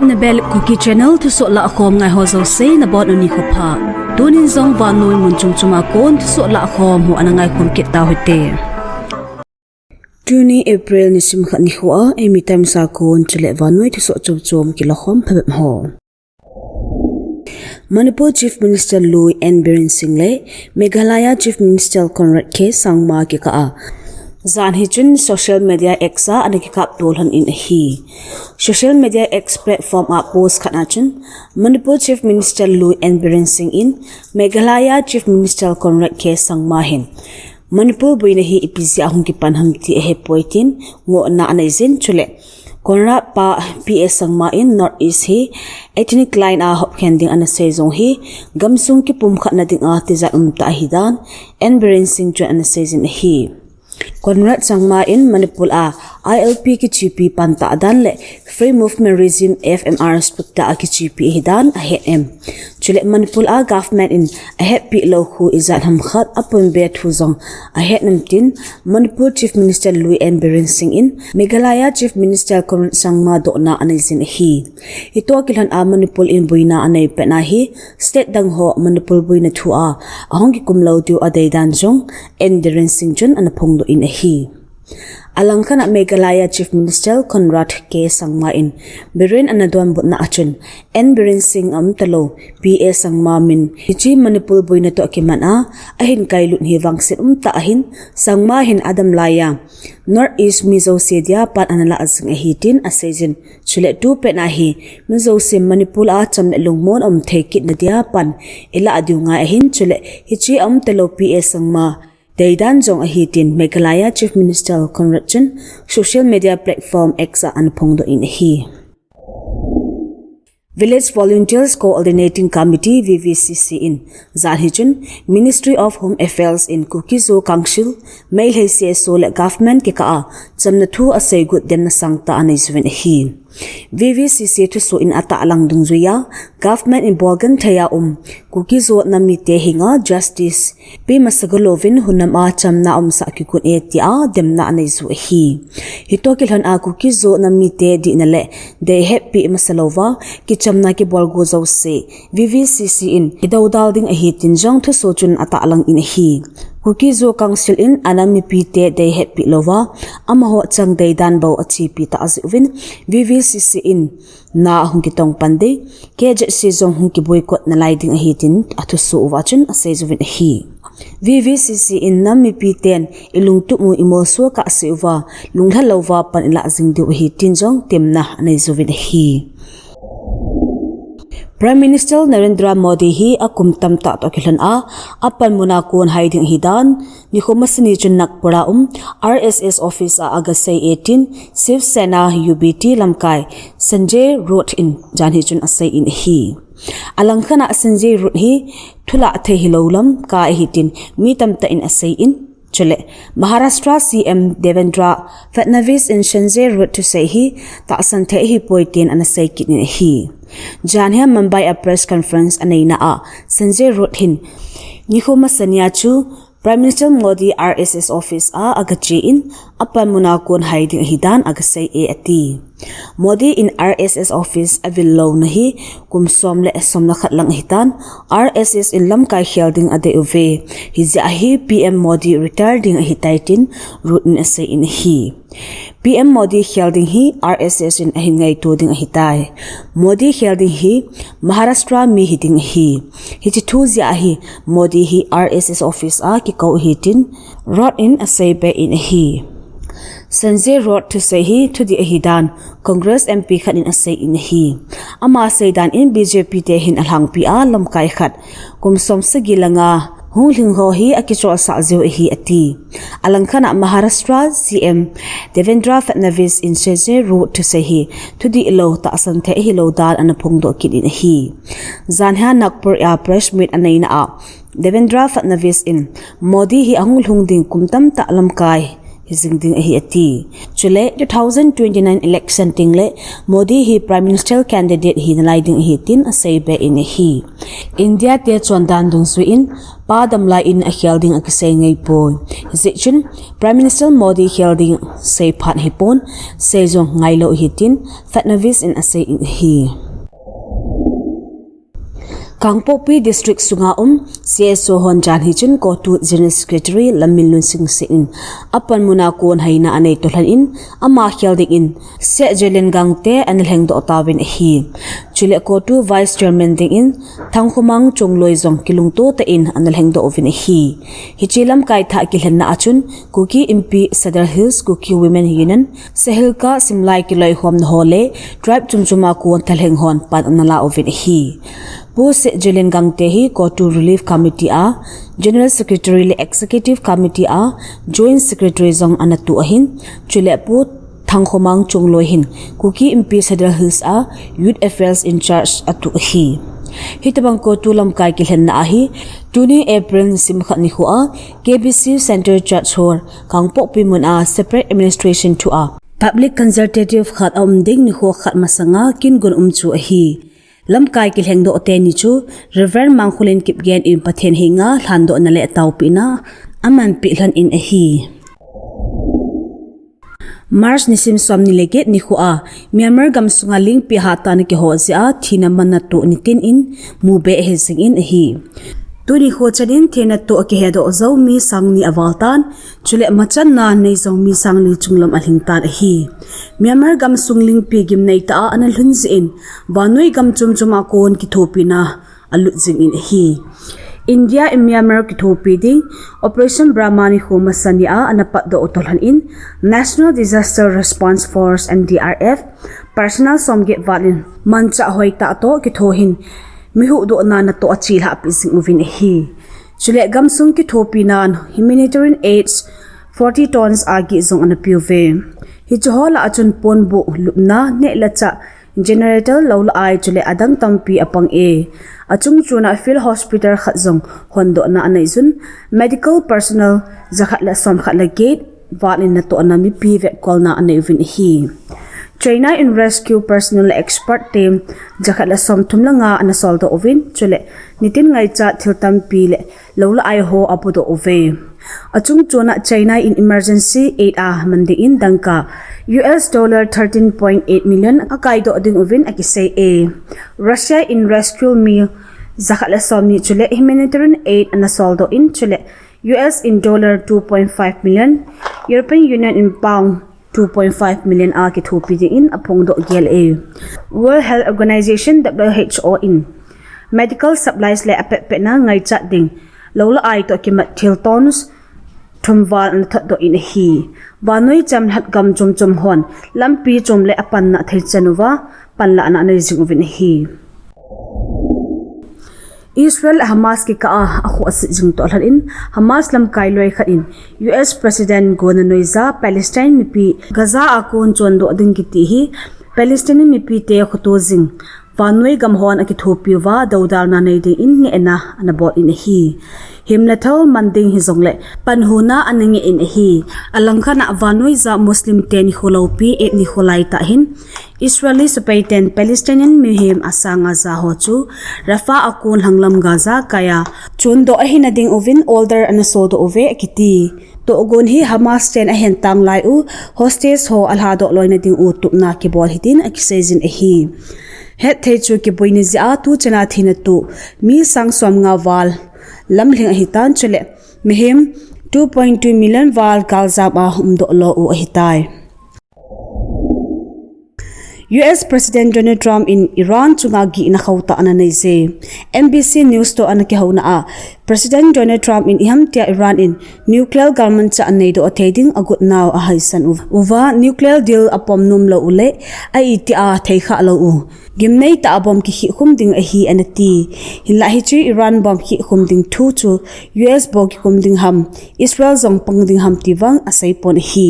HB Kuki Channel Thusoh Lakhom ngai ho zo se na bon uni khopha tunin zong van noi mun chung chuma kon Thusoh Lakhom hu anangai khom kit ta hote 2 April ni sim khat ni huwa Eimi Times a kon chule van noi Thusoh chom kilah khom phebem ho Manipur Chief Minister Thusoh Biren Single Meghalaya Chief Minister Conrad Sangma ki ka Zan hi chun social media exa anaki kap lhon in hi social media ex platform a post khana chun Manipur Chief Minister Thusoh Biren in Meghalaya Chief Minister Conrad Sangma hin Manipur buina hi ipisi ahung ki panham ti he poitin ngo na anaizin chule Conrad pa PS Sangma in North East hi ethnic line a hop kending ana sezong hi gamsung ki pum khana ding a ti za ta hidan Biren chun ana sezin hi Conrad Sangma in Manipur a ILP ki chipi panta adan le Free Movement Regime FMR spekta a ki chipi hidan a HM chule Manipur a government in a hetpeh lo khu izat ham khat apun be thuzong a hetnam tin Manipur Chief Minister Thusoh Biren in Meghalaya Chief Minister Conrad Sangma do na anizin hi ito kilhan a Manipur in buina anay pena hi state dang ho Manipur buina thu a ahong ki kumlo tu aday dan jong Biren chun anapong do in hi Alangkana Meghalaya Chief Minister Conrad Sangma in Biren anadwan but na achun Biren talo PA Sangma min hichi Manipur buina to kiman a ahin kailun hi wangsit ta ahin Sangma hin Adam Laya North East Mizo Sedia pan anala azing ahitin asejin chule tu pe na hi Mizo sim Manipur a chamle lungmon thekit na dia pan ila adiu nga ahin chule hichi talo PA Sangma Daydan jong ahitin Meghalaya Chief Minister Conrad chun social media platform exa anpong do in hi Village Volunteers Coordinating Committee VVCC in Zahijun Ministry of Home Affairs in Kukizo Council Mail HCSO le government ki ka chamna thu asay gut den na sangta anaiswen hi VVCC Thusoh in ata alang dungzuya government in Bogan thaya Kukizo namite hinga justice pi masagalovin hunam a chamna sa kikun etia demna anaizu hi hitokilhan a Kukizo namite di nale de hetpeh masalova ki chamna ki bolgo zo se VVCC in idawdal ding a hitin jong Thusoh chun ata alang in hi Kukizo Council in anami pite de hetpeh lova amaho chang de dan bo achi pita azuvin VVCC in na hung kitong pande KZC Boycott Boycott na laiding ahitin at Thusoh wachun asezuvin hi VVCC in nami piten ilungtu mu imoso ka asiuwa lunghalawa pan ila zingdu hitin jong temna anezuvin hi Prime Minister Narendra Modi hi akum tamta to kilan a apan muna kon hiding hidan ni khomasni chun nakpura RSS office a agasai 18 Shiv Sena UBT lamkai Sanjay Road in janhi chun asai in hi alangkhana Sanjay Road hi thula the hilolam ka hitin mi tamta in asai in chule Maharashtra CM Devendra Fadnavis in Sanjay Road to say hi ta santhe hi poitin anasai kin hi Janha Mumbai a press conference anaina a Sanjay Road hin Nikhoma Sanya chu Prime Minister Modi RSS office a agachi in apan muna kon hiding hidan agasai ati Modi in RSS office avillo nahi kumsom le somna khatlang hitan RSS in lamkai helding ade uve hizia hi PM Modi retiring hitaitin rutin asai in hi PM Modi helding hi RSS in ahingai toding hitai Modi helding hi Maharashtra mi hiting hi hichitu zia hi Modi hi RSS office a ki kau hitin rot in asai be in hi Sanjay Road to say hi to the ahidan Congress MP khat in asay in hi ama saydan in BJP te hin alhang pia lamkai khat kumsom sagilanga hungling ho hi akicho sa zeu hi ati alangkhana Maharashtra CM Devendra Fadnavis in Sanjay Road to say hi to the ilo ta asanthe hi lo dal anapong do kidin hi zanha Nagpur a press meet anaina a Devendra Fadnavis in Modi hi angul hungding kumtam ta lamkai hizingding hi ati chule 2029 election tingle Modi hi prime minister candidate hi nalaiding hi tin asebe in hi India te chondan dung su in padam lai in a helding akise ngai po hizichin prime minister Modi helding sei phat hi pon sejong ngai lo hi tin fatnavis in ase in hi Kangpopi district sunga CSO hon jan hijin ko tu general secretary Lamin Lun Sing in apan muna kon haina anei tolan in ama helding in se jelen gangte anilheng do tawin hi chule ko tu vice chairman ding in thangkhumang chongloi jong kilungto te in anilheng do ovin hi hichilam kai tha kilhan na achun Kuki MP Sadar Hills Kuki Women Union Sehilka Simlai kiloi hom hole tribe chumchuma kon thalheng hon pan anala ovin hi Pus Jelen Gangte hi Kotu Relief Committee a General Secretary le Executive Committee a Joint Secretary Zong Anatu ahin chule pu thangkhomang chunglohin Kuki MP Sadar Hills a Youth Affairs in Charge atu hi hitabang Kotu lam kai kilhen na hi 20 April Sempat-ni a KBC Center Church hor kangpo pimun a separate administration to a public consultative khat ding ni ho khat masanga kin gun chu hi lam kai kilheng do te ni chu Reverend Mangkhulin kipgen in pathen hinga thando na le tawpina aman pilhan in a hi Mars nisim somni leget ni khua Myanmar gam sunga ling pi hata ni ki ho zia thina manatu nitin in mube hezing in a hi Tuni ho chadin thena to ki hedo zo mi sangni awaltan chule machan na nei zo mi sangli chunglam alhingtan hi Myanmar gam sungling pi gim nei ta anal hunzi in banoi gam chumchuma kon ki thopina alutzing in hi India in Myanmar ki thopi ding Operation Brahmani ho masania anapat do otolhan in National Disaster Response Force NDRF personal somget valin mancha hoita to ki thohin mihu do na na to achil ha pising uvin hi chule gamsung ki thopi nan humanitarian aids 40 tons agi zong an piuve hi chohola achun ponbu lupna ne lacha generator lol ai chule adang tampi apang e achung chuna field hospital khat zong hondo na anai zun medical personnel zakhat la som khat la gate walin na to na mi pive kolna anai uvin hi China in rescue personnel expert team jakhala som thumlanga anasol do ovin chule nitin ngai cha thiltam pile lola ai ho apudo ove achung chona China in emergency aid a mande in dangka $13.8 million akai do ding ovin akise a Russia in rescue meal zakhala som ni chule humanitarian aid anasol do in chule US in $2.5 million European Union in pound 2.5 million a ki thopi in apong do GLA World Health Organization WHO in medical supplies le hetpeh na ngai chat ding lola ai to kimat thil tons thumwal an that do in hi banoi cham hat gam chum hon lampi chom le apan na thei chanuwa panla na nei jing uvin hi Israel Hamas ki ka akhu asijing to in Hamas lam kailoi khat in US President Gonanoiza Palestine mipi Gaza akon chondo ding kiti hi Palestine mipi te khoto jing vanoi gamhon aki thopiwa daudar na nei ding in nge na anabot in hi himlathal manding hi zongle panhuna aninge in hi alangkhana vanoi za muslim ten holopi et ni holai ta hin Israeli Sepaitan Palestinian mihim asanga za ho chu Rafa akon hanglam Gaza kaya chundo ahina ding ovin older anasodo ove akiti to ogon hi Hamas ten ahen tang lai u hostage ho alhado loina ding u tupna ki bol hitin akisejin hi hetpeh chu ki boini zia tu chana thina tu mi sang som nga wal lamhling hitan chule mihim 2.2 million wal Gaza ba umdo lo u hitai US President Donald Trump in Iran chunga gi na khauta ananese NBC News to anaki hauna a President Donald Trump in ihamtia Iran in nuclear government cha anei do atheding agut now a haisan uva nuclear deal apom num lo ule ai ti a theikha lo u gimnei ta bom ki khum ding a hi anati hila hi chi Iran bom ki khum ding thu chu US bo ki khum ding ham Israel zong pang ding ham ti wang asai pon hi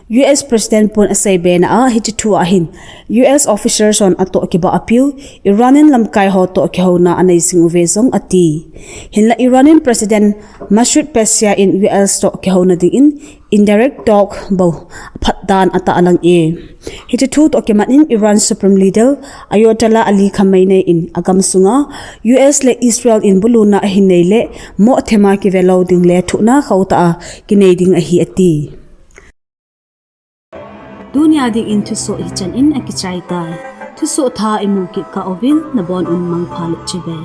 US President pun asai be na hiti thu ahin US officers on ato ki ba appeal Iranian lamkai ho to ki ho na anai sing vezong ati hinla Iranian President Masoud Pezeshkian in US to ki ho na ding in indirect talk bo phatdan ata alang e hiti thu to ki manin Iran Supreme Leader Ayatollah Ali Khamenei in agam sunga US le Israel in buluna hinei le mo thema ki velo ding le thuna khauta kinei ding a hi ati dunia ding in Thusoh HB in akichai tai Thusoh tha imu ki ka ovil na bon un mang phalit chibe